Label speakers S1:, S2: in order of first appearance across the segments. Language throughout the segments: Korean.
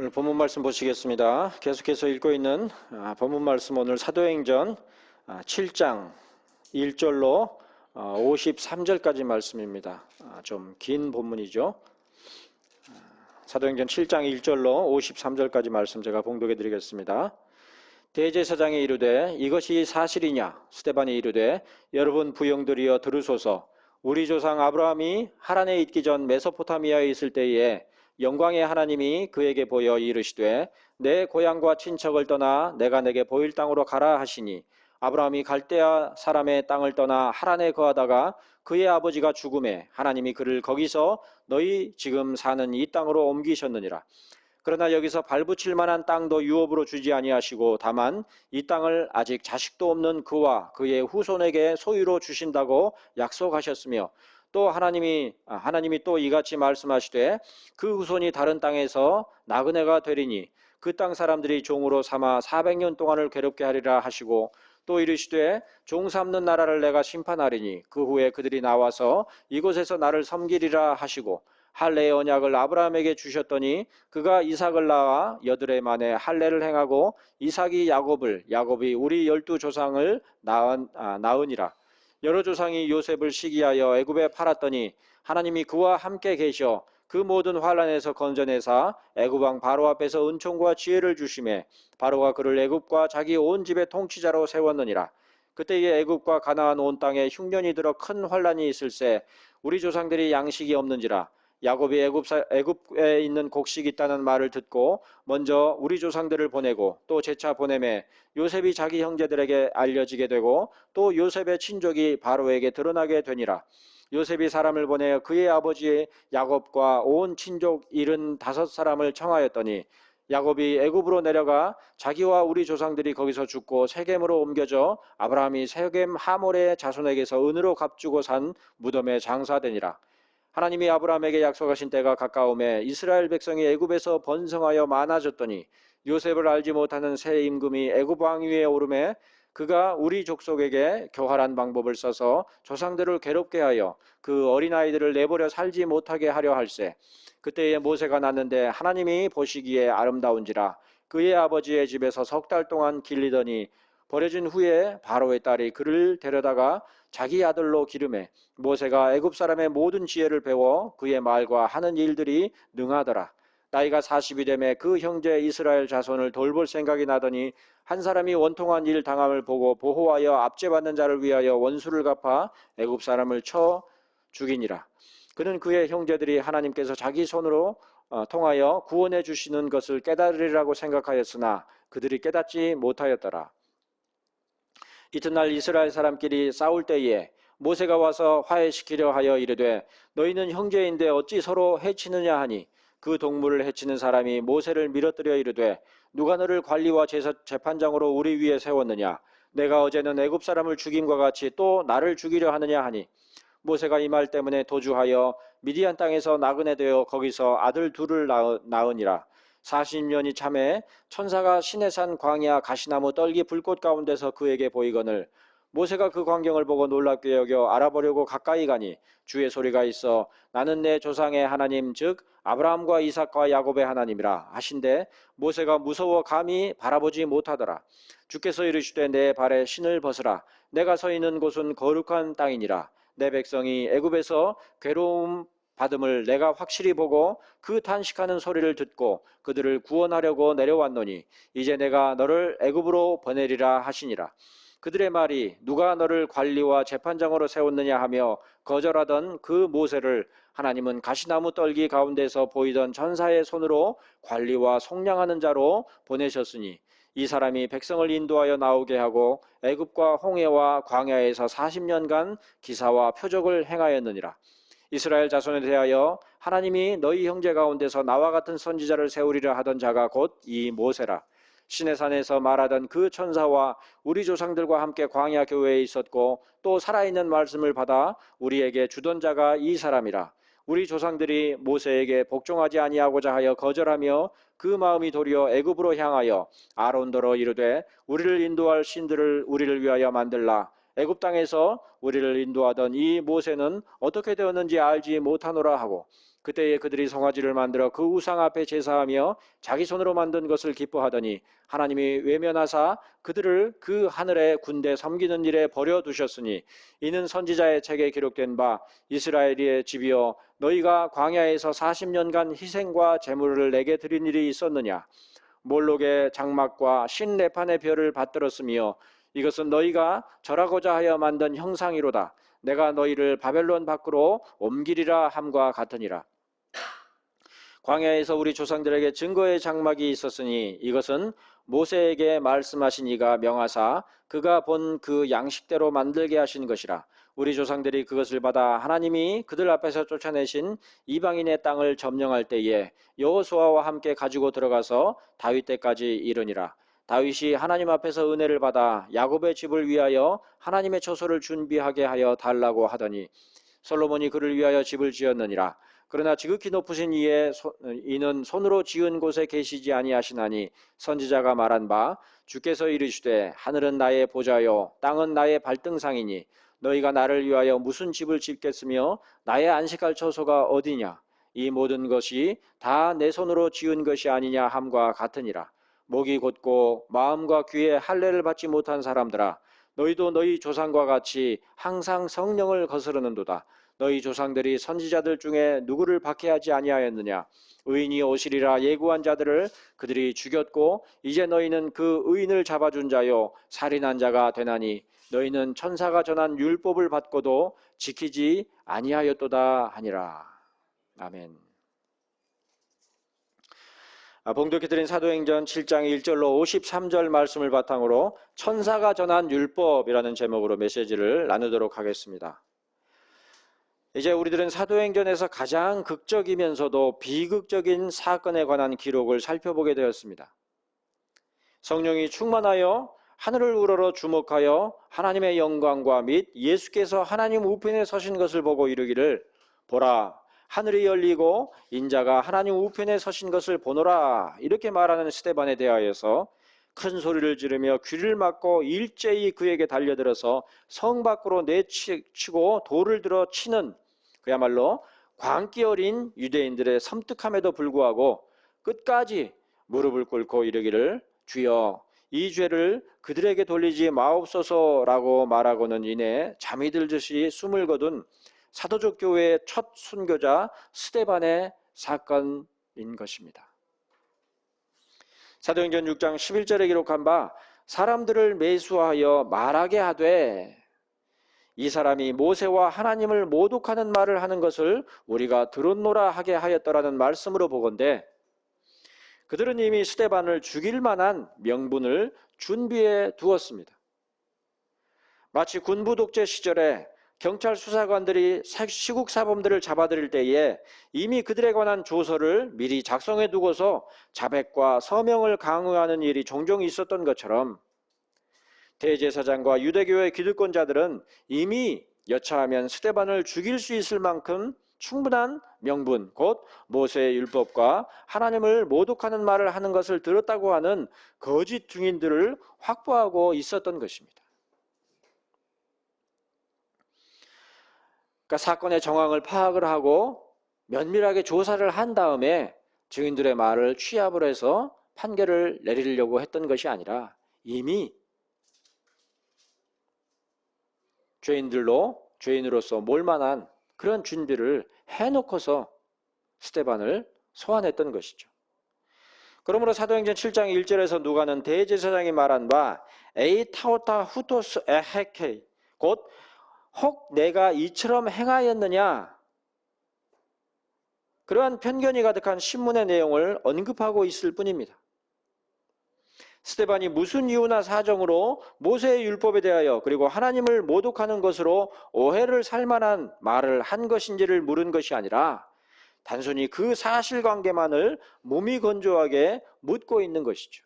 S1: 오늘 본문 말씀 보시겠습니다. 계속해서 읽고 있는 본문 말씀 오늘 사도행전 7장 1절로 53절까지 말씀입니다. 좀 긴 본문이죠. 사도행전 7장 1절로 53절까지 말씀 제가 봉독해 드리겠습니다. 대제사장이 이르되 이것이 사실이냐? 스데반이 이르되 여러분 부형들이여 들으소서. 우리 조상 아브라함이 하란에 있기 전 메소포타미아에 있을 때에 영광의 하나님이 그에게 보여 이르시되 내 고향과 친척을 떠나 내가 내게 보일 땅으로 가라 하시니 아브라함이 갈대아 사람의 땅을 떠나 하란에 거하다가 그의 아버지가 죽음에 하나님이 그를 거기서 너희 지금 사는 이 땅으로 옮기셨느니라. 그러나 여기서 발붙일 만한 땅도 유업으로 주지 아니하시고 다만 이 땅을 아직 자식도 없는 그와 그의 후손에게 소유로 주신다고 약속하셨으며 또 하나님이 또 이같이 말씀하시되 그 후손이 다른 땅에서 나그네가 되리니 그 땅 사람들이 종으로 삼아 400년 동안을 괴롭게 하리라 하시고 또 이르시되 종 삼는 나라를 내가 심판하리니 그 후에 그들이 나와서 이곳에서 나를 섬기리라 하시고 할례의 언약을 아브라함에게 주셨더니 그가 이삭을 낳아 여드레 만에 할례를 행하고 이삭이 야곱이 우리 12조상을 낳으니라. 여러 조상이 요셉을 시기하여 애굽에 팔았더니 하나님이 그와 함께 계셔 그 모든 환난에서 건져내사 애굽 왕 바로 앞에서 은총과 지혜를 주심에 바로가 그를 애굽과 자기 온 집의 통치자로 세웠느니라. 그때에 애굽과 가나안 온 땅에 흉년이 들어 큰 환난이 있을세 우리 조상들이 양식이 없는지라. 야곱이 애굽에 있는 곡식이 있다는 말을 듣고 먼저 우리 조상들을 보내고 또 재차 보내매 요셉이 자기 형제들에게 알려지게 되고 또 요셉의 친족이 바로에게 드러나게 되니라. 요셉이 사람을 보내 그의 아버지 야곱과 온 친족 75사람을 청하였더니 야곱이 애굽으로 내려가 자기와 우리 조상들이 거기서 죽고 세겜으로 옮겨져 아브라함이 세겜 하몰의 자손에게서 은으로 값주고 산 무덤에 장사되니라. 하나님이 아브라함에게 약속하신 때가 가까움에 이스라엘 백성이 애굽에서 번성하여 많아졌더니 요셉을 알지 못하는 새 임금이 애굽 왕 위에 오르매 그가 우리 족속에게 교활한 방법을 써서 조상들을 괴롭게 하여 그 어린아이들을 내버려 살지 못하게 하려 할세. 그때에 모세가 났는데 하나님이 보시기에 아름다운지라 그의 아버지의 집에서 석 달 동안 길리더니 버려진 후에 바로의 딸이 그를 데려다가 자기 아들로 기르매 모세가 애굽 사람의 모든 지혜를 배워 그의 말과 하는 일들이 능하더라. 나이가 40이 되매 그 형제 이스라엘 자손을 돌볼 생각이 나더니 한 사람이 원통한 일 당함을 보고 보호하여 압제받는 자를 위하여 원수를 갚아 애굽 사람을 쳐 죽이니라. 그는 그의 형제들이 하나님께서 자기 손으로 통하여 구원해 주시는 것을 깨달으리라고 생각하였으나 그들이 깨닫지 못하였더라. 이튿날 이스라엘 사람끼리 싸울 때에 모세가 와서 화해시키려 하여 이르되 너희는 형제인데 어찌 서로 해치느냐 하니 그 동물을 해치는 사람이 모세를 밀어뜨려 이르되 누가 너를 관리와 재판장으로 우리 위에 세웠느냐 내가 어제는 애굽 사람을 죽임과 같이 또 나를 죽이려 하느냐 하니 모세가 이 말 때문에 도주하여 미디안 땅에서 나그네 되어 거기서 아들 둘을 낳으니라. 40년이 참에 천사가 시내산 광야 가시나무 떨기 불꽃 가운데서 그에게 보이거늘 모세가 그 광경을 보고 놀랍게 여겨 알아보려고 가까이 가니 주의 소리가 있어 나는 내 조상의 하나님 즉 아브라함과 이삭과 야곱의 하나님이라 하신데 모세가 무서워 감히 바라보지 못하더라. 주께서 이르시되 내 발에 신을 벗으라. 내가 서 있는 곳은 거룩한 땅이니라. 내 백성이 애굽에서 괴로움 받음을 내가 확실히 보고 그 탄식하는 소리를 듣고 그들을 구원하려고 내려왔노니 이제 내가 너를 애굽으로 보내리라 하시니라. 그들의 말이 누가 너를 관리와 재판장으로 세웠느냐 하며 거절하던 그 모세를 하나님은 가시나무 떨기 가운데서 보이던 천사의 손으로 관리와 속량하는 자로 보내셨으니 이 사람이 백성을 인도하여 나오게 하고 애굽과 홍해와 광야에서 40년간 기사와 표적을 행하였느니라. 이스라엘 자손에 대하여 하나님이 너희 형제 가운데서 나와 같은 선지자를 세우리라 하던 자가 곧 이 모세라. 시내산에서 말하던 그 천사와 우리 조상들과 함께 광야 교회에 있었고 또 살아있는 말씀을 받아 우리에게 주던 자가 이 사람이라. 우리 조상들이 모세에게 복종하지 아니하고자 하여 거절하며 그 마음이 도리어 애굽으로 향하여 아론더러 이르되 우리를 인도할 신들을 우리를 위하여 만들라. 애굽 땅에서 우리를 인도하던 이 모세는 어떻게 되었는지 알지 못하노라 하고 그때에 그들이 송아지를 만들어 그 우상 앞에 제사하며 자기 손으로 만든 것을 기뻐하더니 하나님이 외면하사 그들을 그 하늘의 군대 섬기는 일에 버려두셨으니 이는 선지자의 책에 기록된 바 이스라엘의 집이여 너희가 광야에서 40년간 희생과 제물을 내게 드린 일이 있었느냐 몰록의 장막과 신레판의 별을 받들었으며 이것은 너희가 절하고자 하여 만든 형상이로다 내가 너희를 바벨론 밖으로 옮기리라 함과 같으니라. 광야에서 우리 조상들에게 증거의 장막이 있었으니 이것은 모세에게 말씀하신 이가 명하사 그가 본 그 양식대로 만들게 하신 것이라. 우리 조상들이 그것을 받아 하나님이 그들 앞에서 쫓아내신 이방인의 땅을 점령할 때에 여호수아와 함께 가지고 들어가서 다윗 때까지 이르니라. 다윗이 하나님 앞에서 은혜를 받아 야곱의 집을 위하여 하나님의 처소를 준비하게 하여 달라고 하더니 솔로몬이 그를 위하여 집을 지었느니라. 그러나 지극히 높으신 이는 손으로 지은 곳에 계시지 아니하시나니 선지자가 말한 바 주께서 이르시되 하늘은 나의 보좌요 땅은 나의 발등상이니 너희가 나를 위하여 무슨 집을 짓겠으며 나의 안식할 처소가 어디냐 이 모든 것이 다 내 손으로 지은 것이 아니냐 함과 같으니라. 목이 곧고 마음과 귀에 할례를 받지 못한 사람들아 너희도 너희 조상과 같이 항상 성령을 거스르는도다. 너희 조상들이 선지자들 중에 누구를 박해하지 아니하였느냐 의인이 오시리라 예고한 자들을 그들이 죽였고 이제 너희는 그 의인을 잡아준 자요 살인한 자가 되나니 너희는 천사가 전한 율법을 받고도 지키지 아니하였도다 하니라. 아멘. 봉독해 드린 사도행전 7장 1절로 53절 말씀을 바탕으로 천사가 전한 율법이라는 제목으로 메시지를 나누도록 하겠습니다. 이제 우리들은 사도행전에서 가장 극적이면서도 비극적인 사건에 관한 기록을 살펴보게 되었습니다. 성령이 충만하여 하늘을 우러러 주목하여 하나님의 영광과 및 예수께서 하나님 우편에 서신 것을 보고 이르기를 보라 하늘이 열리고 인자가 하나님 우편에 서신 것을 보노라 이렇게 말하는 스데반에 대하여서 큰 소리를 지르며 귀를 막고 일제히 그에게 달려들어서 성 밖으로 내치고 돌을 들어 치는 그야말로 광기 어린 유대인들의 섬뜩함에도 불구하고 끝까지 무릎을 꿇고 이르기를 주여 이 죄를 그들에게 돌리지 마옵소서라고 말하고는 이내 잠이 들듯이 숨을 거둔 사도적 교회의 첫 순교자 스데반의 사건인 것입니다. 사도행전 6장 11절에 기록한 바 사람들을 매수하여 말하게 하되 이 사람이 모세와 하나님을 모독하는 말을 하는 것을 우리가 들었노라 하게 하였더라는 말씀으로 보건대 그들은 이미 스데반을 죽일 만한 명분을 준비해 두었습니다. 마치 군부 독재 시절에 경찰 수사관들이 시국 사범들을 잡아들일 때에 이미 그들에 관한 조서를 미리 작성해 두고서 자백과 서명을 강요하는 일이 종종 있었던 것처럼 대제사장과 유대교의 기득권자들은 이미 여차하면 스데반을 죽일 수 있을 만큼 충분한 명분, 곧 모세의 율법과 하나님을 모독하는 말을 하는 것을 들었다고 하는 거짓 증인들을 확보하고 있었던 것입니다. 그러니까 사건의 정황을 파악을 하고 면밀하게 조사를 한 다음에 증인들의 말을 취합을 해서 판결을 내리려고 했던 것이 아니라 이미 죄인으로서 몰만한 그런 준비를 해놓고서 스데반을 소환했던 것이죠. 그러므로 사도행전 7장 1절에서 누가는 대제사장이 말한 바 에이타오타 후토스 에헤케이 곧 혹 내가 이처럼 행하였느냐 그러한 편견이 가득한 신문의 내용을 언급하고 있을 뿐입니다. 스데반이 무슨 이유나 사정으로 모세의 율법에 대하여 그리고 하나님을 모독하는 것으로 오해를 살 만한 말을 한 것인지를 물은 것이 아니라 단순히 그 사실관계만을 무미건조하게 묻고 있는 것이죠.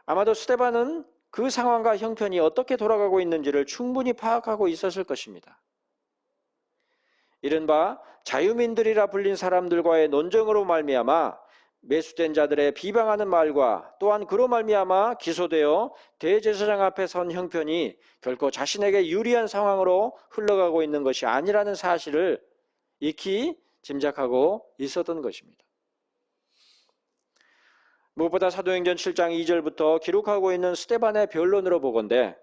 S1: 아마도 스데반은 그 상황과 형편이 어떻게 돌아가고 있는지를 충분히 파악하고 있었을 것입니다. 이른바 자유민들이라 불린 사람들과의 논쟁으로 말미암아 매수된 자들의 비방하는 말과 또한 그로 말미암아 기소되어 대제사장 앞에 선 형편이 결코 자신에게 유리한 상황으로 흘러가고 있는 것이 아니라는 사실을 익히 짐작하고 있었던 것입니다. 무엇보다 사도행전 7장 2절부터 기록하고 있는 스데반의 변론으로 보건대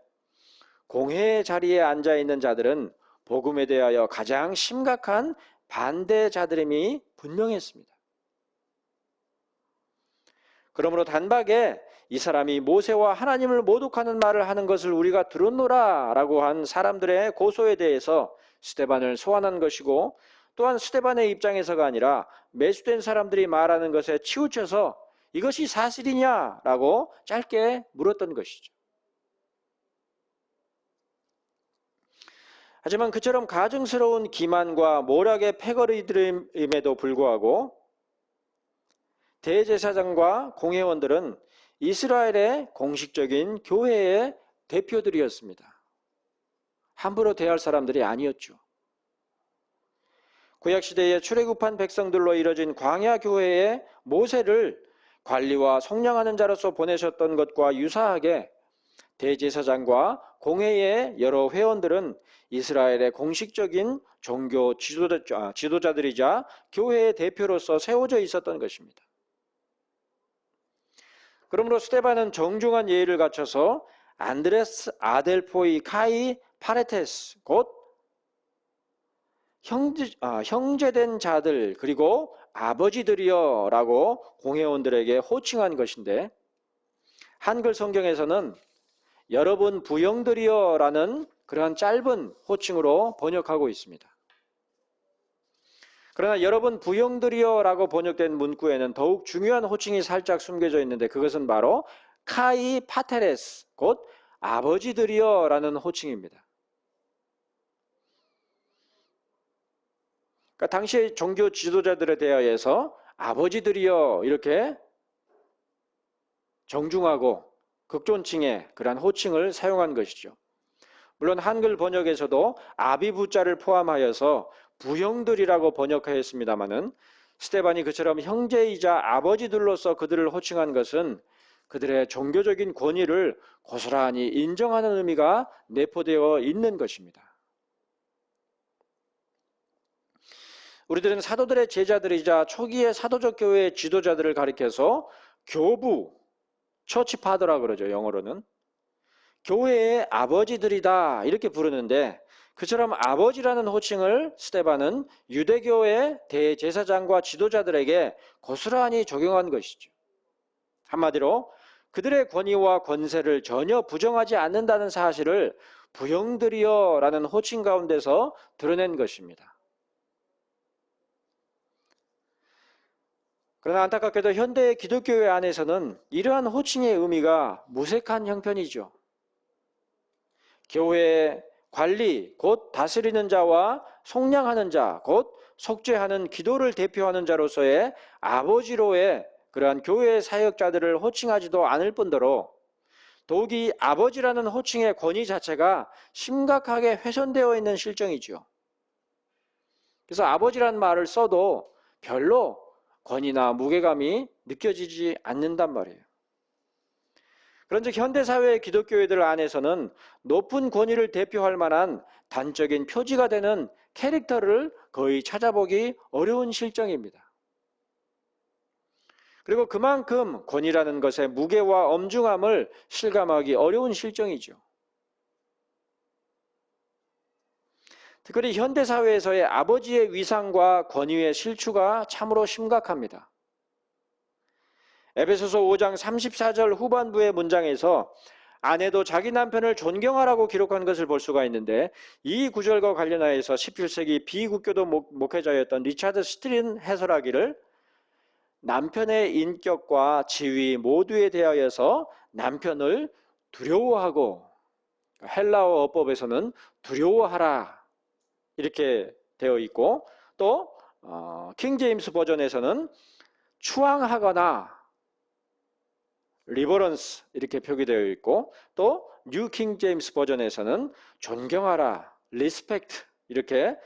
S1: 공회의 자리에 앉아있는 자들은 복음에 대하여 가장 심각한 반대자들임이 분명했습니다. 그러므로 단박에 이 사람이 모세와 하나님을 모독하는 말을 하는 것을 우리가 들었노라 라고 한 사람들의 고소에 대해서 스데반을 소환한 것이고, 또한 스데반의 입장에서가 아니라 매수된 사람들이 말하는 것에 치우쳐서 이것이 사실이냐라고 짧게 물었던 것이죠. 하지만 그처럼 가증스러운 기만과 모략의 패거리들임에도 불구하고 대제사장과 공회원들은 이스라엘의 공식적인 교회의 대표들이었습니다. 함부로 대할 사람들이 아니었죠. 구약시대에 출애굽한 백성들로 이뤄진 광야교회에 모세를 관리와 속량하는 자로서 보내셨던 것과 유사하게 대제사장과 공회의 여러 회원들은 이스라엘의 공식적인 종교 지도자들이자 교회의 대표로서 세워져 있었던 것입니다. 그러므로 스데반은 정중한 예의를 갖춰서 안드레스 아델포이 카이 파레테스 곧 형제된 자들 그리고 아버지들이여 라고 공회원들에게 호칭한 것인데, 한글 성경에서는 여러분 부형들이여 라는 그러한 짧은 호칭으로 번역하고 있습니다. 그러나 여러분 부형들이여 라고 번역된 문구에는 더욱 중요한 호칭이 살짝 숨겨져 있는데, 그것은 바로 카이 파테레스 곧 아버지들이여 라는 호칭입니다. 그러니까 당시의 종교 지도자들에 대하여서 아버지들이여 이렇게 정중하고 극존칭의 그러한 호칭을 사용한 것이죠. 물론 한글 번역에서도 아비부자를 포함하여서 부형들이라고 번역하였습니다마는 스데반이 그처럼 형제이자 아버지들로서 그들을 호칭한 것은 그들의 종교적인 권위를 고스란히 인정하는 의미가 내포되어 있는 것입니다. 우리들은 사도들의 제자들이자 초기의 사도적 교회의 지도자들을 가리켜서 교부, 처치파더라 그러죠. 영어로는. 교회의 아버지들이다 이렇게 부르는데, 그처럼 아버지라는 호칭을 스데반은 유대교의 대제사장과 지도자들에게 고스란히 적용한 것이죠. 한마디로 그들의 권위와 권세를 전혀 부정하지 않는다는 사실을 부형들이여 라는 호칭 가운데서 드러낸 것입니다. 그러나 안타깝게도 현대의 기독교회 안에서는 이러한 호칭의 의미가 무색한 형편이죠. 교회의 관리, 곧 다스리는 자와 속량하는 자, 곧 속죄하는 기도를 대표하는 자로서의 아버지로의 그러한 교회의 사역자들을 호칭하지도 않을 뿐더러 더욱이 아버지라는 호칭의 권위 자체가 심각하게 훼손되어 있는 실정이죠. 그래서 아버지라는 말을 써도 별로 권위나 무게감이 느껴지지 않는단 말이에요. 그런즉 현대사회의 기독교회들 안에서는 높은 권위를 대표할 만한 단적인 표지가 되는 캐릭터를 거의 찾아보기 어려운 실정입니다. 그리고 그만큼 권위라는 것의 무게와 엄중함을 실감하기 어려운 실정이죠. 특별히 현대사회에서의 아버지의 위상과 권위의 실추가 참으로 심각합니다. 에베소서 5장 34절 후반부의 문장에서 아내도 자기 남편을 존경하라고 기록한 것을 볼 수가 있는데, 이 구절과 관련하여서 17세기 비국교도 목회자였던 리차드 스트린 해설하기를 남편의 인격과 지위 모두에 대하여서 남편을 두려워하고, 헬라어 어법에서는 두려워하라 이렇게 되어 있고, 또 킹제임스 버전에서는 추앙하거나 리버런스 이렇게 표기되어 있고, 또 뉴 킹제임스 버전에서는 존경하라, 리스펙트 이렇게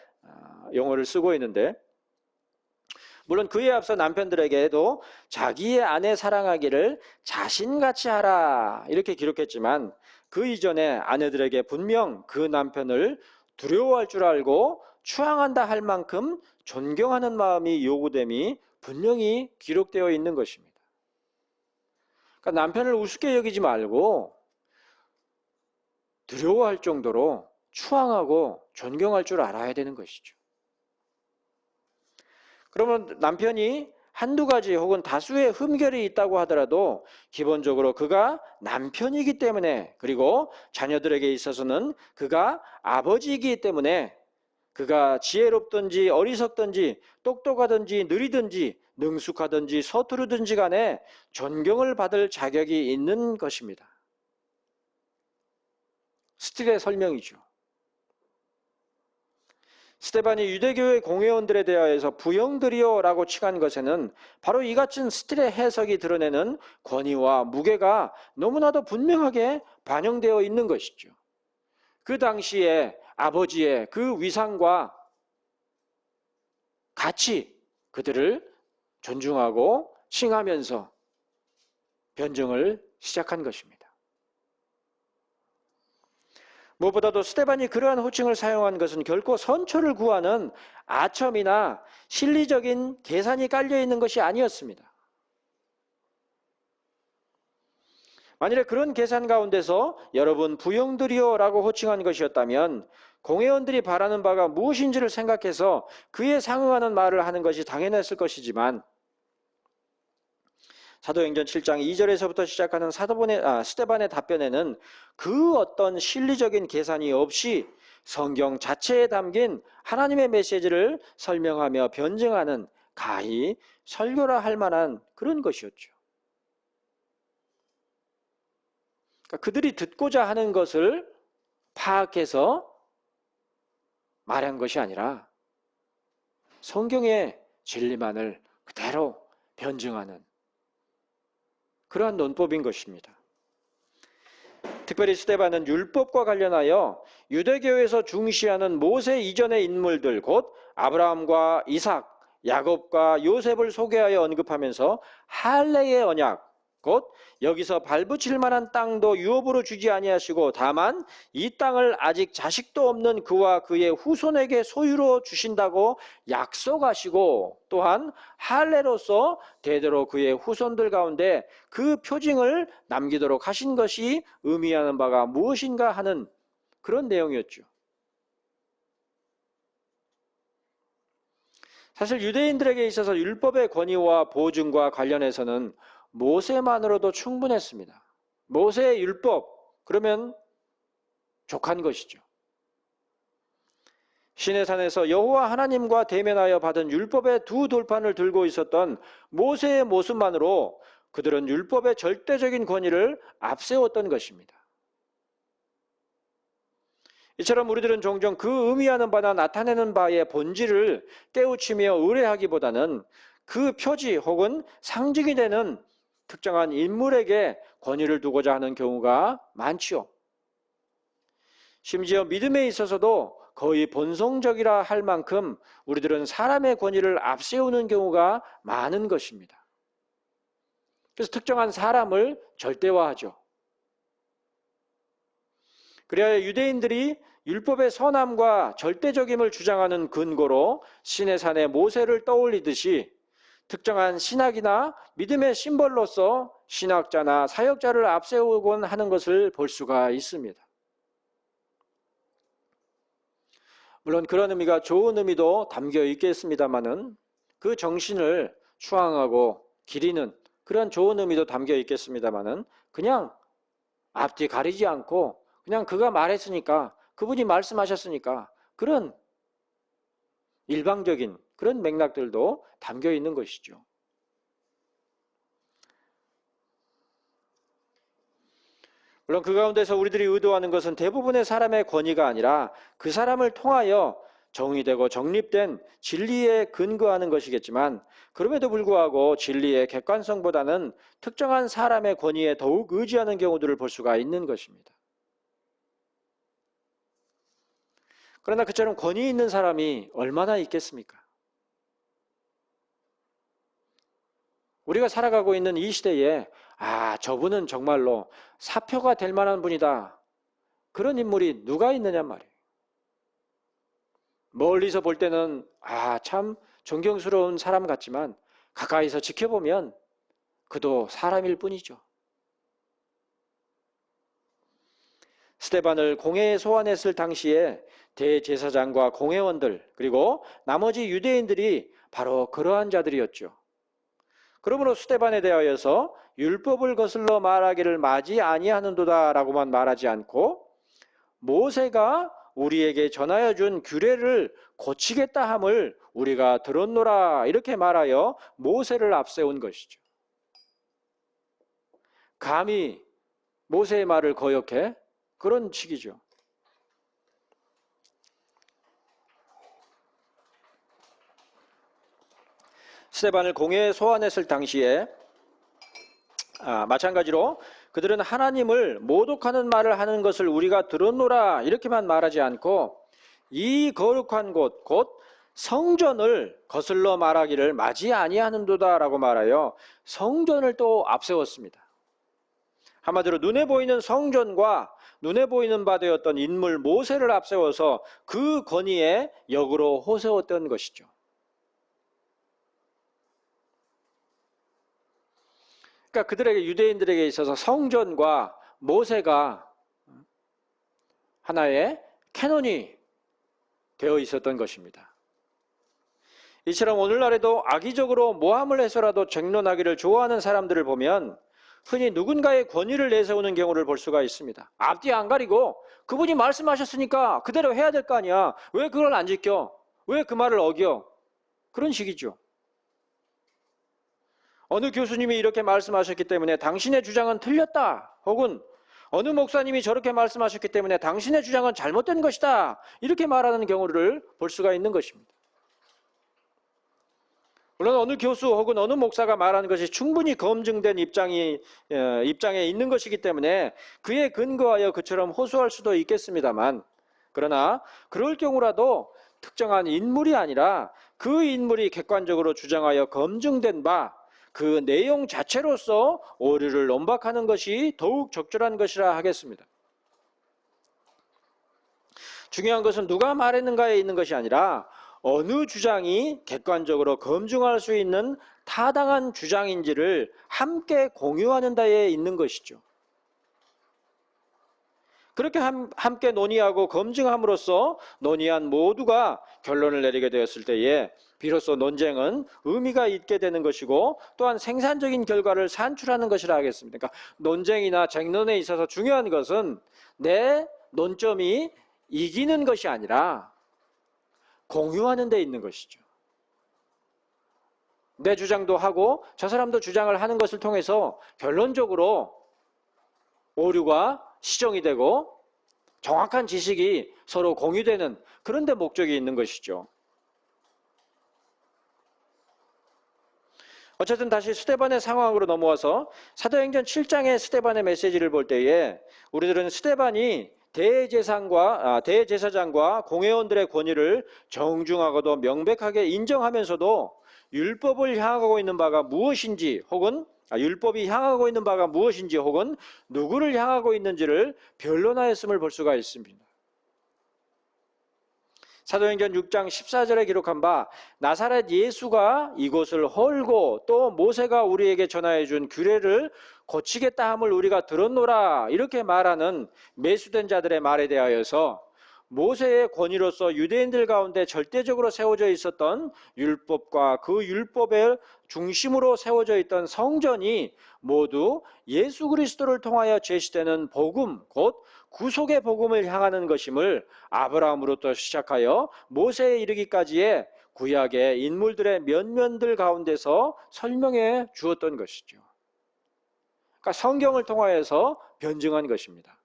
S1: 용어를 쓰고 있는데, 물론 그에 앞서 남편들에게도 자기의 아내 사랑하기를 자신같이 하라 이렇게 기록했지만 그 이전에 아내들에게 분명 그 남편을 두려워할 줄 알고 추앙한다 할 만큼 존경하는 마음이 요구됨이 분명히 기록되어 있는 것입니다. 그러니까 남편을 우습게 여기지 말고 두려워할 정도로 추앙하고 존경할 줄 알아야 되는 것이죠. 그러면 남편이 한두 가지 혹은 다수의 흠결이 있다고 하더라도 기본적으로 그가 남편이기 때문에, 그리고 자녀들에게 있어서는 그가 아버지이기 때문에, 그가 지혜롭든지 어리석든지 똑똑하든지 느리든지 능숙하든지 서투르든지 간에 존경을 받을 자격이 있는 것입니다. 스틸의 설명이죠. 스데반이 유대교회 공회원들에 대하여서 부형들이여 라고 칭한 것에는 바로 이 같은 스틸의 해석이 드러내는 권위와 무게가 너무나도 분명하게 반영되어 있는 것이죠. 그 당시에 아버지의 그 위상과 같이 그들을 존중하고 칭하면서 변증을 시작한 것입니다. 무엇보다도 스데반이 그러한 호칭을 사용한 것은 결코 선처를 구하는 아첨이나 실리적인 계산이 깔려있는 것이 아니었습니다. 만일에 그런 계산 가운데서 여러분 부형들이여 라고 호칭한 것이었다면 공회원들이 바라는 바가 무엇인지를 생각해서 그에 상응하는 말을 하는 것이 당연했을 것이지만 사도행전 7장 2절에서부터 시작하는 스데반의 답변에는 그 어떤 실리적인 계산이 없이 성경 자체에 담긴 하나님의 메시지를 설명하며 변증하는 가히 설교라 할 만한 그런 것이었죠. 그러니까 그들이 듣고자 하는 것을 파악해서 말한 것이 아니라 성경의 진리만을 그대로 변증하는 그러한 논법인 것입니다. 특별히 스데반은 율법과 관련하여 유대교에서 중시하는 모세 이전의 인물들, 곧 아브라함과 이삭, 야곱과 요셉을 소개하여 언급하면서 할례의 언약, 곧 여기서 발붙일 만한 땅도 유업으로 주지 아니하시고 다만 이 땅을 아직 자식도 없는 그와 그의 후손에게 소유로 주신다고 약속하시고, 또한 할례로서 대대로 그의 후손들 가운데 그 표징을 남기도록 하신 것이 의미하는 바가 무엇인가 하는 그런 내용이었죠. 사실 유대인들에게 있어서 율법의 권위와 보증과 관련해서는 모세만으로도 충분했습니다. 모세의 율법, 그러면 족한 것이죠. 시내산에서 여호와 하나님과 대면하여 받은 율법의 두 돌판을 들고 있었던 모세의 모습만으로 그들은 율법의 절대적인 권위를 앞세웠던 것입니다. 이처럼 우리들은 종종 그 의미하는 바나 나타내는 바의 본질을 깨우치며 의뢰하기보다는 그 표지 혹은 상징이 되는 특정한 인물에게 권위를 두고자 하는 경우가 많지요. 심지어 믿음에 있어서도 거의 본성적이라 할 만큼 우리들은 사람의 권위를 앞세우는 경우가 많은 것입니다. 그래서 특정한 사람을 절대화하죠. 그래야 유대인들이 율법의 선함과 절대적임을 주장하는 근거로 시내산의 모세를 떠올리듯이 특정한 신학이나 믿음의 심벌로서 신학자나 사역자를 앞세우곤 하는 것을 볼 수가 있습니다. 물론 그런 의미가 좋은 의미도 담겨 있겠습니다마는 그 정신을 추앙하고 기리는 그런 좋은 의미도 담겨 있겠습니다마는 그냥 앞뒤 가리지 않고 그냥 그가 말했으니까, 그분이 말씀하셨으니까, 그런 일방적인 그런 맥락들도 담겨 있는 것이죠. 물론 그 가운데서 우리들이 의도하는 것은 대부분의 사람의 권위가 아니라 그 사람을 통하여 정의되고 정립된 진리에 근거하는 것이겠지만, 그럼에도 불구하고 진리의 객관성보다는 특정한 사람의 권위에 더욱 의지하는 경우들을 볼 수가 있는 것입니다. 그러나 그처럼 권위 있는 사람이 얼마나 있겠습니까? 우리가 살아가고 있는 이 시대에 저분은 정말로 사표가 될 만한 분이다, 그런 인물이 누가 있느냐 말이에요. 멀리서 볼 때는 참 존경스러운 사람 같지만 가까이서 지켜보면 그도 사람일 뿐이죠. 스데반을 공회에 소환했을 당시에 대제사장과 공회원들 그리고 나머지 유대인들이 바로 그러한 자들이었죠. 그러므로 스데반에 대하여서 율법을 거슬러 말하기를 마지 아니하는도다 라고만 말하지 않고 모세가 우리에게 전하여 준 규례를 고치겠다 함을 우리가 들었노라 이렇게 말하여 모세를 앞세운 것이죠. 감히 모세의 말을 거역해? 그런 식이죠. 스데반을 공회에 소환했을 당시에 마찬가지로 그들은 하나님을 모독하는 말을 하는 것을 우리가 들었노라 이렇게만 말하지 않고 이 거룩한 곳 곧 성전을 거슬러 말하기를 마지 아니하는도다 라고 말하여 성전을 또 앞세웠습니다. 한마디로 눈에 보이는 성전과 눈에 보이는 바 되었던 인물 모세를 앞세워서 그 권위에 역으로 호세웠던 것이죠. 그러니까 그들에게, 유대인들에게 있어서 성전과 모세가 하나의 캐논이 되어 있었던 것입니다. 이처럼 오늘날에도 악의적으로 모함을 해서라도 쟁론하기를 좋아하는 사람들을 보면 흔히 누군가의 권위를 내세우는 경우를 볼 수가 있습니다. 앞뒤 안 가리고 그분이 말씀하셨으니까 그대로 해야 될 거 아니야. 왜 그걸 안 지켜? 왜 그 말을 어겨? 그런 식이죠. 어느 교수님이 이렇게 말씀하셨기 때문에 당신의 주장은 틀렸다. 혹은 어느 목사님이 저렇게 말씀하셨기 때문에 당신의 주장은 잘못된 것이다. 이렇게 말하는 경우를 볼 수가 있는 것입니다. 물론 어느 교수 혹은 어느 목사가 말하는 것이 충분히 검증된 입장에 있는 것이기 때문에 그에 근거하여 그처럼 호소할 수도 있겠습니다만, 그러나 그럴 경우라도 특정한 인물이 아니라 그 인물이 객관적으로 주장하여 검증된 바 그 내용 자체로서 오류를 논박하는 것이 더욱 적절한 것이라 하겠습니다. 중요한 것은 누가 말했는가에 있는 것이 아니라 어느 주장이 객관적으로 검증할 수 있는 타당한 주장인지를 함께 공유하는 데에 있는 것이죠. 그렇게 함께 논의하고 검증함으로써 논의한 모두가 결론을 내리게 되었을 때에 비로소 논쟁은 의미가 있게 되는 것이고 또한 생산적인 결과를 산출하는 것이라 하겠습니다. 그러니까 논쟁이나 쟁론에 있어서 중요한 것은 내 논점이 이기는 것이 아니라 공유하는 데 있는 것이죠. 내 주장도 하고 저 사람도 주장을 하는 것을 통해서 결론적으로 오류가 시정이 되고 정확한 지식이 서로 공유되는 그런 데 목적이 있는 것이죠. 어쨌든 다시 스데반의 상황으로 넘어와서 사도행전 7장의 스데반의 메시지를 볼 때에 우리들은 스데반이 대제사장과 공회원들의 권위를 정중하고도 명백하게 인정하면서도 율법을 향하고 있는 바가 무엇인지 혹은 율법이 향하고 있는 바가 무엇인지 혹은 누구를 향하고 있는지를 변론하였음을 볼 수가 있습니다. 사도행전 6장 14절에 기록한 바 나사렛 예수가 이곳을 헐고 또 모세가 우리에게 전하여 준 규례를 고치겠다 함을 우리가 들었노라 이렇게 말하는 매수된 자들의 말에 대하여서 모세의 권위로서 유대인들 가운데 절대적으로 세워져 있었던 율법과 그 율법의 중심으로 세워져 있던 성전이 모두 예수 그리스도를 통하여 제시되는 복음, 곧 구속의 복음을 향하는 것임을 아브라함으로부터 시작하여 모세에 이르기까지의 구약의 인물들의 면면들 가운데서 설명해 주었던 것이죠. 그러니까 성경을 통하여서 변증한 것입니다.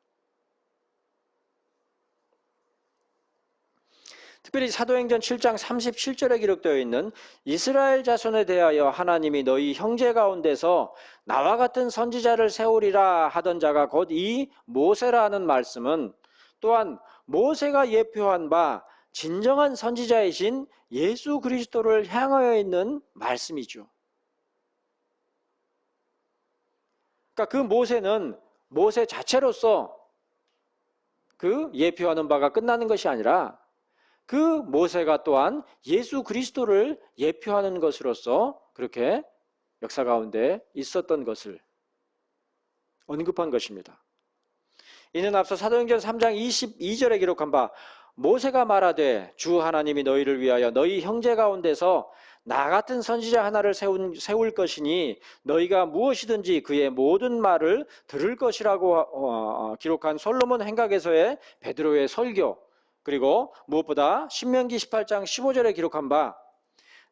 S1: 특별히 사도행전 7장 37절에 기록되어 있는 이스라엘 자손에 대하여 하나님이 너희 형제 가운데서 나와 같은 선지자를 세우리라 하던 자가 곧 이 모세라는 말씀은 또한 모세가 예표한 바 진정한 선지자이신 예수 그리스도를 향하여 있는 말씀이죠. 그러니까 그 모세는 모세 자체로서 그 예표하는 바가 끝나는 것이 아니라 그 모세가 또한 예수 그리스도를 예표하는 것으로서 그렇게 역사 가운데 있었던 것을 언급한 것입니다. 이는 앞서 사도행전 3장 22절에 기록한 바 모세가 말하되 주 하나님이 너희를 위하여 너희 형제 가운데서 나 같은 선지자 하나를 세울 것이니 너희가 무엇이든지 그의 모든 말을 들을 것이라고 기록한 솔로몬 행각에서의 베드로의 설교, 그리고 무엇보다 신명기 18장 15절에 기록한 바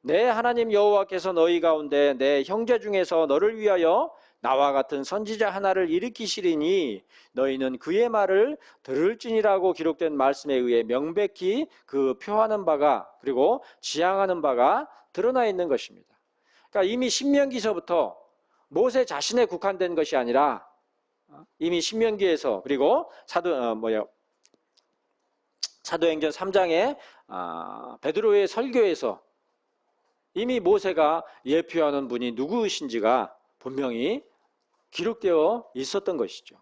S1: 내 하나님 여호와께서 너희 가운데 내 형제 중에서 너를 위하여 나와 같은 선지자 하나를 일으키시리니 너희는 그의 말을 들을지니라고 기록된 말씀에 의해 명백히 그 표하는 바가 그리고 지향하는 바가 드러나 있는 것입니다. 그러니까 이미 신명기서부터 모세 자신에 국한된 것이 아니라 이미 신명기에서 그리고 사도행전 3장의 베드로의 설교에서 이미 모세가 예표하는 분이 누구이신지가 분명히 기록되어 있었던 것이죠.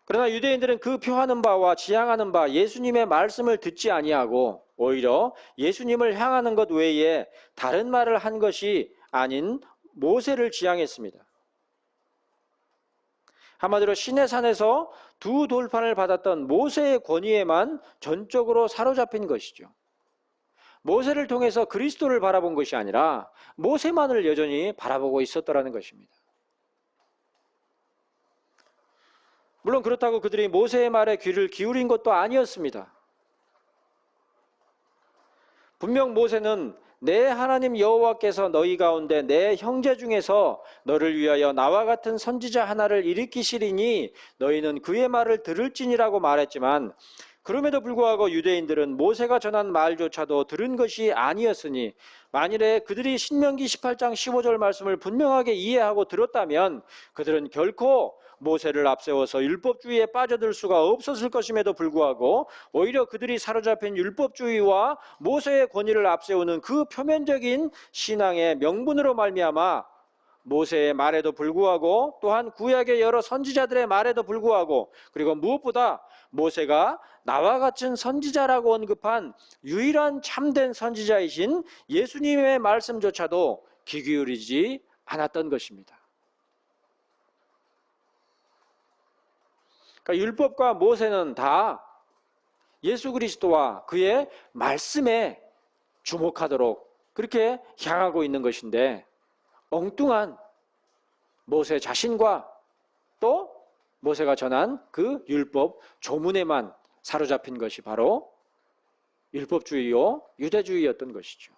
S1: 그러나 유대인들은 그 표하는 바와 지향하는 바 예수님의 말씀을 듣지 아니하고 오히려 예수님을 향하는 것 외에 다른 말을 한 것이 아닌 모세를 지향했습니다. 한마디로 시내산에서 두 돌판을 받았던 모세의 권위에만 전적으로 사로잡힌 것이죠. 모세를 통해서 그리스도를 바라본 것이 아니라 모세만을 여전히 바라보고 있었더라는 것입니다. 물론 그렇다고 그들이 모세의 말에 귀를 기울인 것도 아니었습니다. 분명 모세는 내 하나님 여호와께서 너희 가운데 내 형제 중에서 너를 위하여 나와 같은 선지자 하나를 일으키시리니 너희는 그의 말을 들을지니라고 말했지만 그럼에도 불구하고 유대인들은 모세가 전한 말조차도 들은 것이 아니었으니 만일에 그들이 신명기 18장 15절 말씀을 분명하게 이해하고 들었다면 그들은 결코 모세를 앞세워서 율법주의에 빠져들 수가 없었을 것임에도 불구하고 오히려 그들이 사로잡힌 율법주의와 모세의 권위를 앞세우는 그 표면적인 신앙의 명분으로 말미암아 모세의 말에도 불구하고 또한 구약의 여러 선지자들의 말에도 불구하고 그리고 무엇보다 모세가 나와 같은 선지자라고 언급한 유일한 참된 선지자이신 예수님의 말씀조차도 귀 기울이지 않았던 것입니다. 그러니까 율법과 모세는 다 예수 그리스도와 그의 말씀에 주목하도록 그렇게 향하고 있는 것인데 엉뚱한 모세 자신과 또 모세가 전한 그 율법 조문에만 사로잡힌 것이 바로 율법주의요 유대주의였던 것이죠.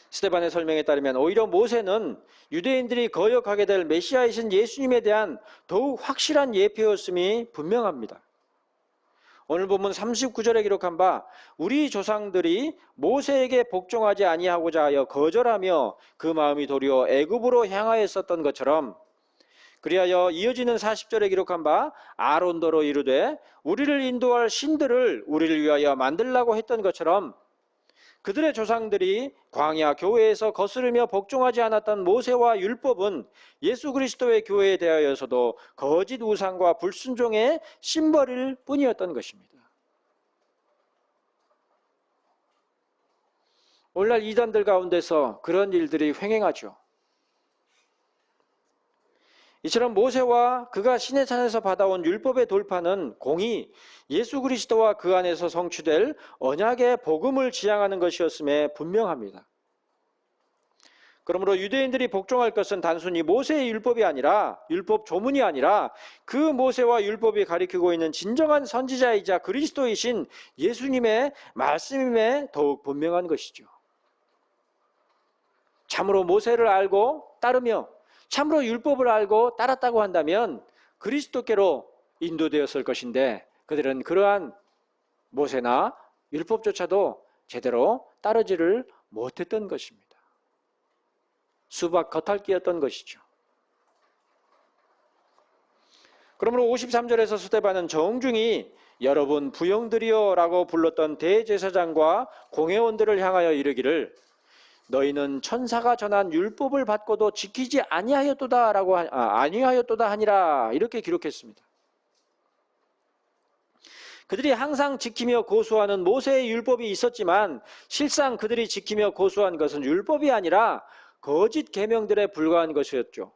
S1: 스데반의 설명에 따르면 오히려 모세는 유대인들이 거역하게 될 메시아이신 예수님에 대한 더욱 확실한 예표였음이 분명합니다. 오늘 본문 39절에 기록한 바 우리 조상들이 모세에게 복종하지 아니하고자 하여 거절하며 그 마음이 도리어 애굽으로 향하였었던 것처럼 그리하여 이어지는 40절에 기록한 바 아론더로 이르되 우리를 인도할 신들을 우리를 위하여 만들라고 했던 것처럼 그들의 조상들이 광야 교회에서 거스르며 복종하지 않았던 모세와 율법은 예수 그리스도의 교회에 대하여서도 거짓 우상과 불순종의 심벌일 뿐이었던 것입니다. 오늘날 이단들 가운데서 그런 일들이 횡행하죠. 이처럼 모세와 그가 시내산에서 받아온 율법의 돌파는 공이 예수 그리스도와 그 안에서 성취될 언약의 복음을 지향하는 것이었음에 분명합니다. 그러므로 유대인들이 복종할 것은 단순히 모세의 율법이 아니라 율법 조문이 아니라 그 모세와 율법이 가리키고 있는 진정한 선지자이자 그리스도이신 예수님의 말씀임에 더욱 분명한 것이죠. 참으로 모세를 알고 따르며 참으로 율법을 알고 따랐다고 한다면 그리스도께로 인도되었을 것인데 그들은 그러한 모세나 율법조차도 제대로 따르지를 못했던 것입니다. 수박 겉핥기였던 것이죠. 그러므로 53절에서 스데반은 정중히 여러분 부형들이여 라고 불렀던 대제사장과 공회원들을 향하여 이르기를 너희는 천사가 전한 율법을 받고도 지키지 아니하였도다 하니라 이렇게 기록했습니다. 그들이 항상 지키며 고수하는 모세의 율법이 있었지만 실상 그들이 지키며 고수한 것은 율법이 아니라 거짓 계명들에 불과한 것이었죠.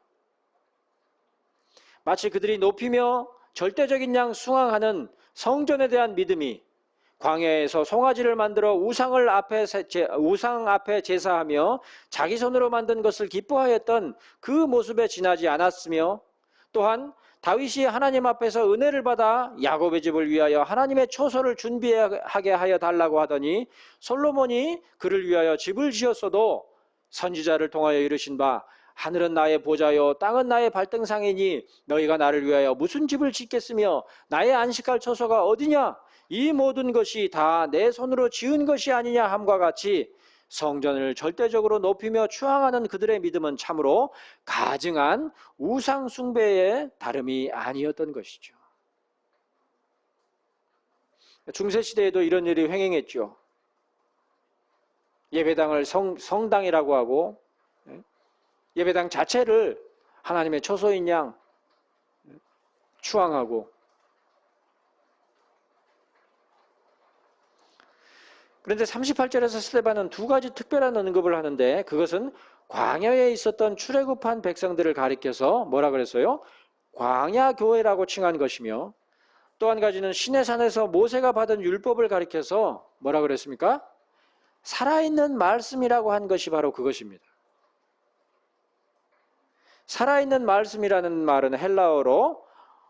S1: 마치 그들이 높이며 절대적인 양 숭앙하는 성전에 대한 믿음이 광야에서 송아지를 만들어 우상 앞에 제사하며 자기 손으로 만든 것을 기뻐하였던 그 모습에 지나지 않았으며, 또한 다윗이 하나님 앞에서 은혜를 받아 야곱의 집을 위하여 하나님의 초소를 준비하게 하여 달라고 하더니 솔로몬이 그를 위하여 집을 지었어도 선지자를 통하여 이르신 바 하늘은 나의 보좌요 땅은 나의 발등상이니 너희가 나를 위하여 무슨 집을 짓겠으며 나의 안식할 처소가 어디냐? 이 모든 것이 다 내 손으로 지은 것이 아니냐 함과 같이 성전을 절대적으로 높이며 추앙하는 그들의 믿음은 참으로 가증한 우상 숭배의 다름이 아니었던 것이죠. 중세시대에도 이런 일이 횡행했죠. 예배당을 성당이라고 하고 예배당 자체를 하나님의 초소인 양 추앙하고, 그런데 38절에서 스데반은 두 가지 특별한 언급을 하는데 그것은 광야에 있었던 출애굽한 백성들을 가리켜서 뭐라 그랬어요? 광야교회라고 칭한 것이며, 또 한 가지는 시내산에서 모세가 받은 율법을 가리켜서 뭐라 그랬습니까? 살아있는 말씀이라고 한 것이 바로 그것입니다. 살아있는 말씀이라는 말은 헬라어로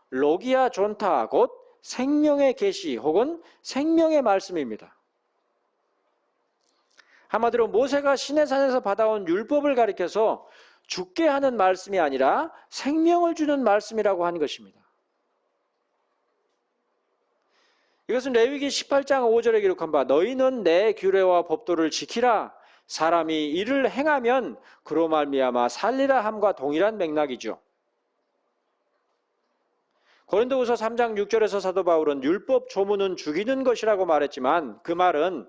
S1: 로기아 존타, 곧 생명의 계시 혹은 생명의 말씀입니다. 한마디로 모세가 시내산에서 받아온 율법을 가리켜서 죽게 하는 말씀이 아니라 생명을 주는 말씀이라고 한 것입니다. 이것은 레위기 18장 5절에 기록한 바 너희는 내 규례와 법도를 지키라. 사람이 이를 행하면 그로 말미암아 살리라 함과 동일한 맥락이죠. 고린도후서 3장 6절에서 사도 바울은 율법 조문은 죽이는 것이라고 말했지만 그 말은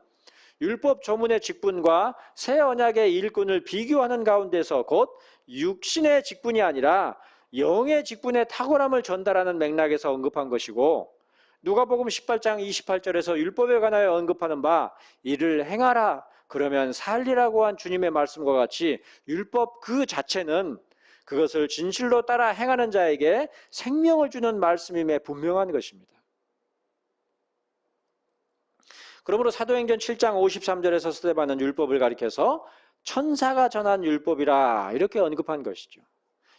S1: 율법 조문의 직분과 새 언약의 일꾼을 비교하는 가운데서 곧 육신의 직분이 아니라 영의 직분의 탁월함을 전달하는 맥락에서 언급한 것이고, 누가복음 18장 28절에서 율법에 관하여 언급하는 바 이를 행하라 그러면 살리라고 한 주님의 말씀과 같이 율법 그 자체는 그것을 진실로 따라 행하는 자에게 생명을 주는 말씀임에 분명한 것입니다. 그러므로 사도행전 7장 53절에서 스데반은 율법을 가리켜서 천사가 전한 율법이라 이렇게 언급한 것이죠.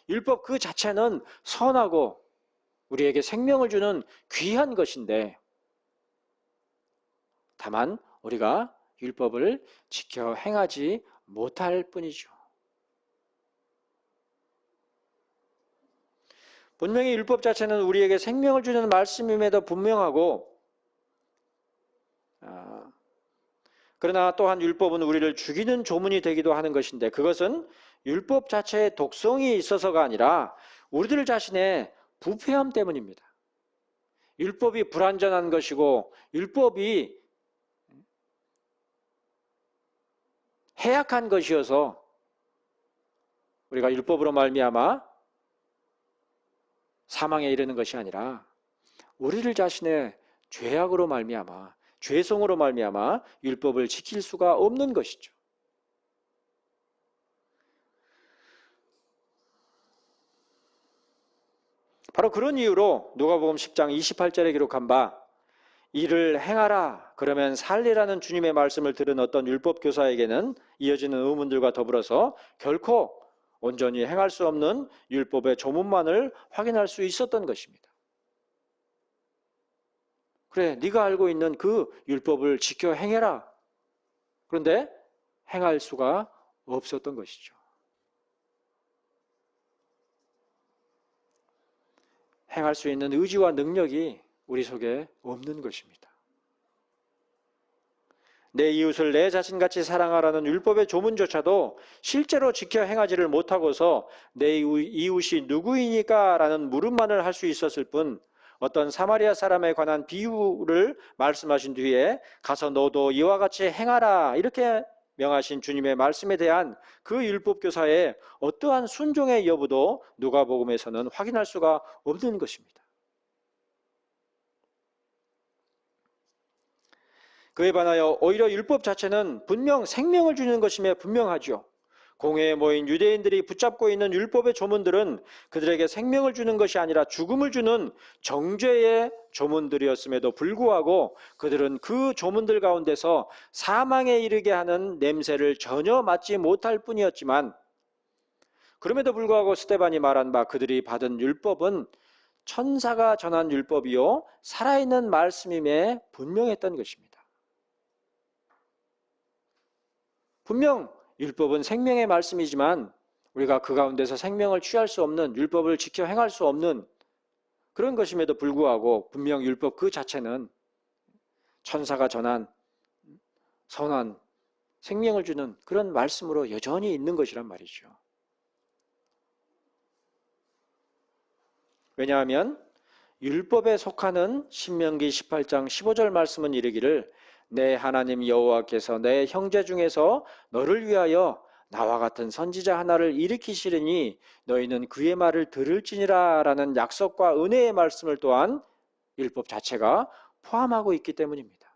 S1: 율법 그 자체는 선하고 우리에게 생명을 주는 귀한 것인데 다만 우리가 율법을 지켜 행하지 못할 뿐이죠. 분명히 율법 자체는 우리에게 생명을 주는 말씀임에도 분명하고, 그러나 또한 율법은 우리를 죽이는 조문이 되기도 하는 것인데 그것은 율법 자체의 독성이 있어서가 아니라 우리들 자신의 부패함 때문입니다. 율법이 불완전한 것이고 율법이 해악한 것이어서 우리가 율법으로 말미암아 사망에 이르는 것이 아니라 우리들 자신의 죄악으로 말미암아 죄성으로 말미암아 율법을 지킬 수가 없는 것이죠. 바로 그런 이유로 누가복음 10장 28절에 기록한 바 이를 행하라 그러면 살리라는 주님의 말씀을 들은 어떤 율법 교사에게는 이어지는 의문들과 더불어서 결코 온전히 행할 수 없는 율법의 조문만을 확인할 수 있었던 것입니다. 그래, 네가 알고 있는 그 율법을 지켜 행해라. 그런데 행할 수가 없었던 것이죠. 행할 수 있는 의지와 능력이 우리 속에 없는 것입니다. 내 이웃을 내 자신같이 사랑하라는 율법의 조문조차도 실제로 지켜 행하지를 못하고서 내 이웃이 누구이니까 라는 물음만을 할 수 있었을 뿐 어떤 사마리아 사람에 관한 비유를 말씀하신 뒤에 가서 너도 이와 같이 행하라 이렇게 명하신 주님의 말씀에 대한 그 율법교사의 어떠한 순종의 여부도 누가복음에서는 확인할 수가 없는 것입니다. 그에 반하여 오히려 율법 자체는 분명 생명을 주는 것임에 분명하죠. 공회에 모인 유대인들이 붙잡고 있는 율법의 조문들은 그들에게 생명을 주는 것이 아니라 죽음을 주는 정죄의 조문들이었음에도 불구하고 그들은 그 조문들 가운데서 사망에 이르게 하는 냄새를 전혀 맡지 못할 뿐이었지만, 그럼에도 불구하고 스데반이 말한 바 그들이 받은 율법은 천사가 전한 율법이요 살아있는 말씀임에 분명했던 것입니다. 분명 율법은 생명의 말씀이지만 우리가 그 가운데서 생명을 취할 수 없는, 율법을 지켜 행할 수 없는 그런 것임에도 불구하고 분명 율법 그 자체는 천사가 전한 선한 생명을 주는 그런 말씀으로 여전히 있는 것이란 말이죠. 왜냐하면 율법에 속하는 신명기 18장 15절 말씀은 이르기를 내 하나님 여호와께서 내 형제 중에서 너를 위하여 나와 같은 선지자 하나를 일으키시리니 너희는 그의 말을 들을지니라 라는 약속과 은혜의 말씀을 또한 율법 자체가 포함하고 있기 때문입니다.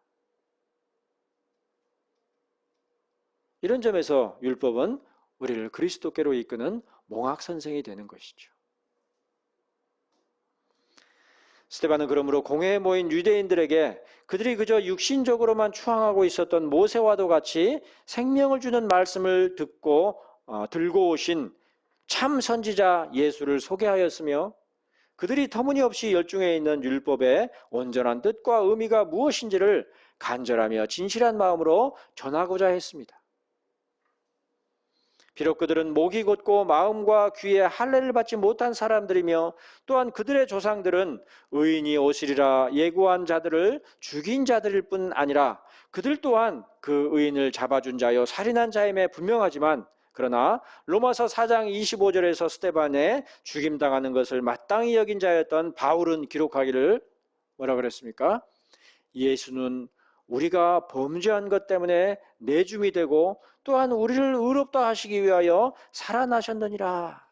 S1: 이런 점에서 율법은 우리를 그리스도께로 이끄는 몽학선생이 되는 것이죠. 스데반은 그러므로 공회에 모인 유대인들에게 그들이 그저 육신적으로만 추앙하고 있었던 모세와도 같이 생명을 주는 말씀을 들고 오신 참 선지자 예수를 소개하였으며, 그들이 터무니없이 열중해 있는 율법의 온전한 뜻과 의미가 무엇인지를 간절하며 진실한 마음으로 전하고자 했습니다. 비록 그들은 목이 곧고 마음과 귀에 할례를 받지 못한 사람들이며 또한 그들의 조상들은 의인이 오시리라 예고한 자들을 죽인 자들일 뿐 아니라 그들 또한 그 의인을 잡아준 자요 살인한 자임에 분명하지만, 그러나 로마서 4장 25절에서 스데반에 죽임당하는 것을 마땅히 여긴 자였던 바울은 기록하기를 뭐라 그랬습니까? 예수는 우리가 범죄한 것 때문에 내줌이 되고 또한 우리를 의롭다 하시기 위하여 살아나셨느니라,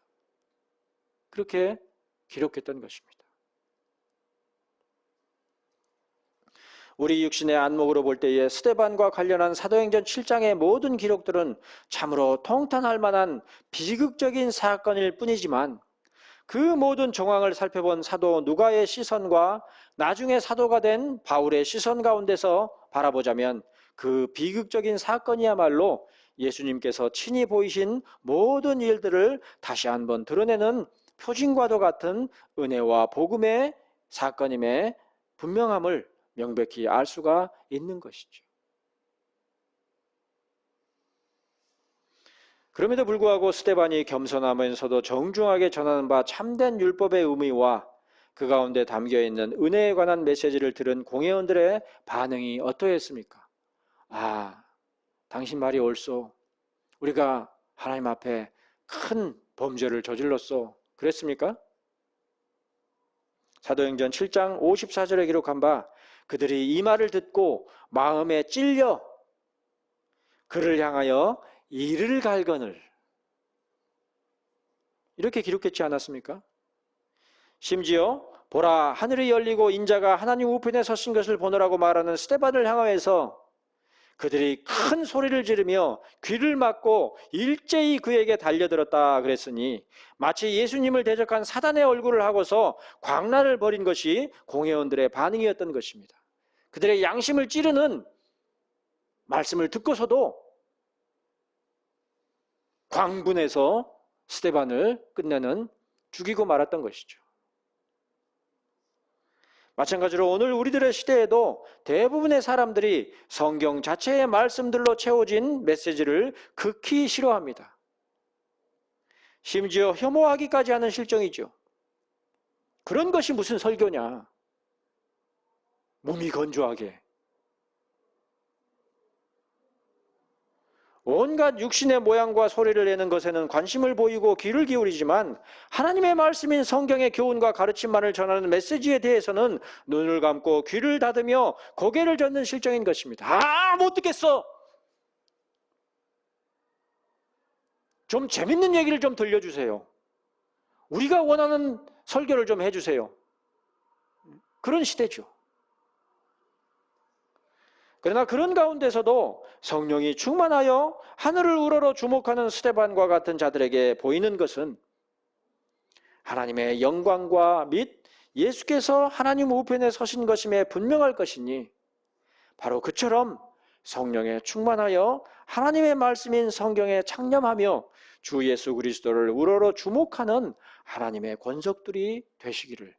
S1: 그렇게 기록했던 것입니다. 우리 육신의 안목으로 볼 때에 스데반과 관련한 사도행전 7장의 모든 기록들은 참으로 통탄할 만한 비극적인 사건일 뿐이지만, 그 모든 정황을 살펴본 사도 누가의 시선과 나중에 사도가 된 바울의 시선 가운데서 바라보자면 그 비극적인 사건이야말로 예수님께서 친히 보이신 모든 일들을 다시 한번 드러내는 표징과도 같은 은혜와 복음의 사건임에 분명함을 명백히 알 수가 있는 것이죠. 그럼에도 불구하고 스데반이 겸손하면서도 정중하게 전하는 바 참된 율법의 의미와 그 가운데 담겨있는 은혜에 관한 메시지를 들은 공회원들의 반응이 어떠했습니까? 아, 당신 말이 옳소. 우리가 하나님 앞에 큰 범죄를 저질렀소. 그랬습니까? 사도행전 7장 54절에 기록한 바 그들이 이 말을 듣고 마음에 찔려 그를 향하여 이를 갈거늘, 이렇게 기록했지 않았습니까? 심지어 보라 하늘이 열리고 인자가 하나님 우편에 서신 것을 보노라고 말하는 스데반을 향하여서 그들이 큰 소리를 지르며 귀를 막고 일제히 그에게 달려들었다 그랬으니 마치 예수님을 대적한 사단의 얼굴을 하고서 광란을 벌인 것이 공회원들의 반응이었던 것입니다. 그들의 양심을 찌르는 말씀을 듣고서도 광분해서 스데반을 끝내는, 죽이고 말았던 것이죠. 마찬가지로 오늘 우리들의 시대에도 대부분의 사람들이 성경 자체의 말씀들로 채워진 메시지를 극히 싫어합니다. 심지어 혐오하기까지 하는 실정이죠. 그런 것이 무슨 설교냐? 몸이 건조하게 온갖 육신의 모양과 소리를 내는 것에는 관심을 보이고 귀를 기울이지만 하나님의 말씀인 성경의 교훈과 가르침만을 전하는 메시지에 대해서는 눈을 감고 귀를 닫으며 고개를 젓는 실정인 것입니다. 못 듣겠어. 좀 재밌는 얘기를 좀 들려주세요. 우리가 원하는 설교를 좀 해주세요. 그런 시대죠. 그러나 그런 가운데서도 성령이 충만하여 하늘을 우러러 주목하는 스데반과 같은 자들에게 보이는 것은 하나님의 영광과 및 예수께서 하나님 우편에 서신 것임에 분명할 것이니 바로 그처럼 성령에 충만하여 하나님의 말씀인 성경에 창념하며 주 예수 그리스도를 우러러 주목하는 하나님의 권속들이 되시기를.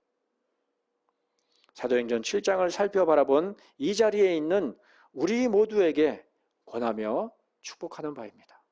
S1: 사도행전 7장을 살펴바라본 이 자리에 있는 우리 모두에게 권하며 축복하는 바입니다.